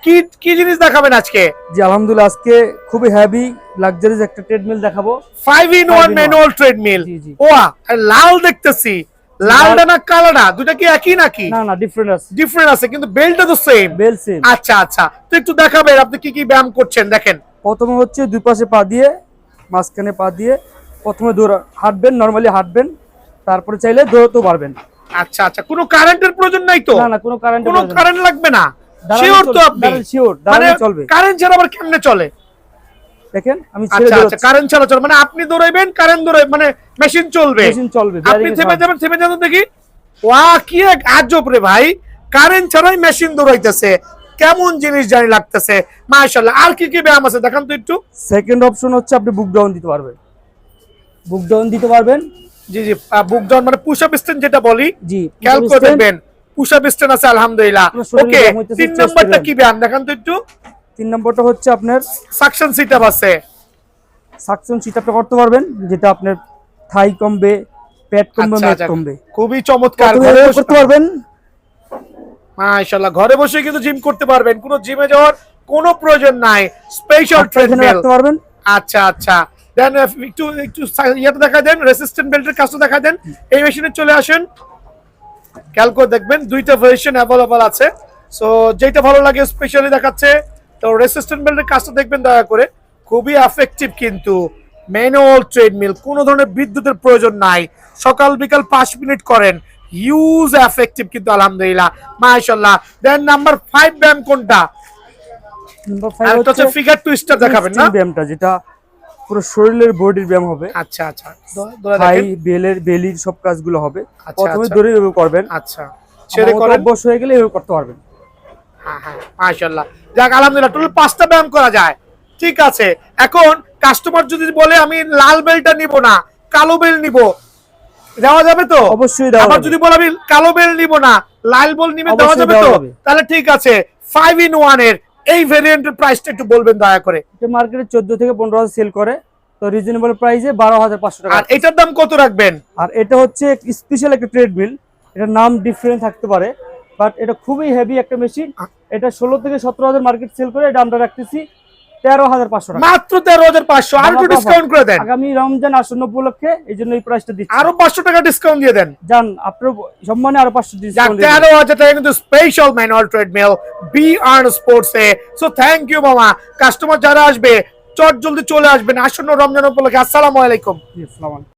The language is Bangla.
কি কি জিনিস দেখাবেন আজকে? জি আলহামদুলিল্লাহ আজকে খুবই হেভি লাক্সারিয়াস একটা ট্রেডমিল দেখাবো। 5-in-1 manual treadmill. জি জি। ওয়া লাল দেখতেছি, লালটা না কালোটা দুটো কি একই নাকি? না না ডিফারেন্ট আছে। ডিফারেন্ট আছে কিন্তু বেলটা তো সেম। Bell same. আচ্ছা আচ্ছা, তো একটু দেখাবেন আপনি কি কি ব্যায়াম করছেন দেখেন। প্রথমে হচ্ছে দুই পাশে পা দিয়ে মাঝখানে পা দিয়ে প্রথমে হাঁটবেন, নরমালি হাঁটবেন, তারপরে চাইলে দৌড়তেও পারবেন। আচ্ছা আচ্ছা, কোনো কারেন্টের প্রয়োজন নাই তো? না না কোনো কারেন্ট কোনো কারেন্ট লাগবে না? শিওর তো আপনি? শিওর মানে দাঁড়ানো চলবে। কারেন্ট ছাড়া আবার কেমনে চলে? দেখেন আমি ছেড়ে আচ্ছা আচ্ছা, দিচ্ছি। কারেন্ট ছাড়া চলে মানে আপনি দৌড়াইবেন, কারেন্ট দৌড়াই মানে মেশিন চলবে। মেশিন চলবে। আপনি থেমে যাবেন, থেমে যাবেন দেখি। ওয়া কি এক আজব রে ভাই, কারেন্ট ছাড়াই মেশিন দৌড়াইতেছে, কেমন জিনিস জানি লাগতেছে। মাশাআল্লাহ, আর কি কি ব্যায়াম আছে দেখান তো একটু। সেকেন্ড অপশন হচ্ছে আপনি বুক ডাউন দিতে পারবেন। বুক ডাউন দিতে পারবেন। জি জি, বুক ডাউন মানে পুশ আপ স্ট্যান্ড যেটা বলি। জি খেয়াল করে দেখবেন পুশ আপ স্ট্যান্ড আছে আলহামদুলিল্লাহ। ওকে, 3 নাম্বারটা কি ব্যায়াম দেখান তো একটু। 3 নম্বরটা হচ্ছে আপনার সাকশন সিট আপ আছে। সাকশন সিট আপটা করতে পারবেন, যেটা আপনার থাই কমবে, পেট কমবে, আচ্ছা মেট আচ্ছা, কমবে। খুবই চমৎকার। ঘরে ঘরে করতে পারবেন। মাশাআল্লাহ, ঘরে বসে কিন্তু জিম করতে পারবেন, কোনো জিমে যাওয়ার কোনো প্রয়োজন নাই। স্পেশাল ট্রেডমিল রাখতে পারবেন। আচ্ছা আচ্ছা, দেন একটু একটু ইয়েটা দেখা দেন, রেসিস্ট্যান্ট বেল্টের কাজটা দেখা দেন। এই মেশিনে চলে আসেন, খেয়াল করে দেখবেন দুইটা ভার্সন অ্যাভেলেবল আছে। সো যেটা ভালো লাগে স্পেশালি দেখাচ্ছে। তো রেসিস্ট্যান্ট বেল্টের কাজটা দেখবেন দয়া করে, খুবই এফেক্টিভ কিন্তু ম্যানুয়াল ট্রেডমিল, কোনো ধরনের বিদ্যুতের প্রয়োজন নাই। সকাল বিকাল 5 মিনিট করেন, হিউজ এফেক্টিভ কিন্তু আলহামদুলিল্লাহ মাশাআল্লাহ। দেন নাম্বার 5 ব্যায়াম কোনটা? নাম্বার 5 আর হচ্ছে ফিগার টুইস্টার দেখাবেন না? ব্যায়ামটা যেটা পুরো শরীরের বডির ব্যায়াম হবে। আচ্ছা আচ্ছা, থাই বেলির সব কাজগুলো হবে। প্রথমে আচ্ছা। দড়ি এভাবে করবেন। আচ্ছা, ছেড়ে করেন। অভ্যাস হয়ে গেলে এভাবে করতে পারবেন। হ্যাঁ হ্যাঁ মাশাআল্লাহ, যাক আলহামদুলিল্লাহ, টোটাল 5টা ব্যায়াম করা যায়। ঠিক আছে, এখন কাস্টমার যদি বলে আমি লাল বেলটা নিব না, কালো বেল নিব, দেওয়া যাবে তো? অবশ্যই দেওয়া আবার যাবে। যদি বলে আমি কালো বেল নিব না, লাল বেল নিবে, দেওয়া অবশ্যই যাবে দেওয়া তো? যাবে। তাহলে ঠিক আছে, 5-in-1 এর এই ভেরিয়েন্টের প্রাইসটা একটু বলবেন দয়া করে। এটা মার্কেটে 14 থেকে 15,000 সেল করে, তো রিজনেবল প্রাইসে 12,500 টাকা। আর এটার দাম কত রাখবেন? আর এটা হচ্ছে স্পেশাল একটা ট্রেডমিল, এটার নাম ডিফারেন্ট থাকতে পারে, বাট এটা খুবই হেভি একটা মেশিন। এটা 16 থেকে 17,000 মার্কেট সেল করে, এটা আমরা রাখতেছি 13,500 টাকা। মাত্র 13,500। আর একটু ডিসকাউন্ট করে দেন। আগামী রমজান আসন্ন উপলক্ষে এই জন্য এই প্রাইসটা দিচ্ছি। আরো 500 টাকা ডিসকাউন্ট দিয়ে দেন। জান আপনার সম্মানে আরো 500 ডিসকাউন্ট। 13,000 টাকা কিন্তু special manual treadmill BR Sports এ। সো থ্যাংক ইউ মামা। কাস্টমার যারা আসবে চট জলদি চলে আসবেন আসন্ন রমজান উপলক্ষে। আসসালামু আলাইকুম। আসসালামু আলাইকুম।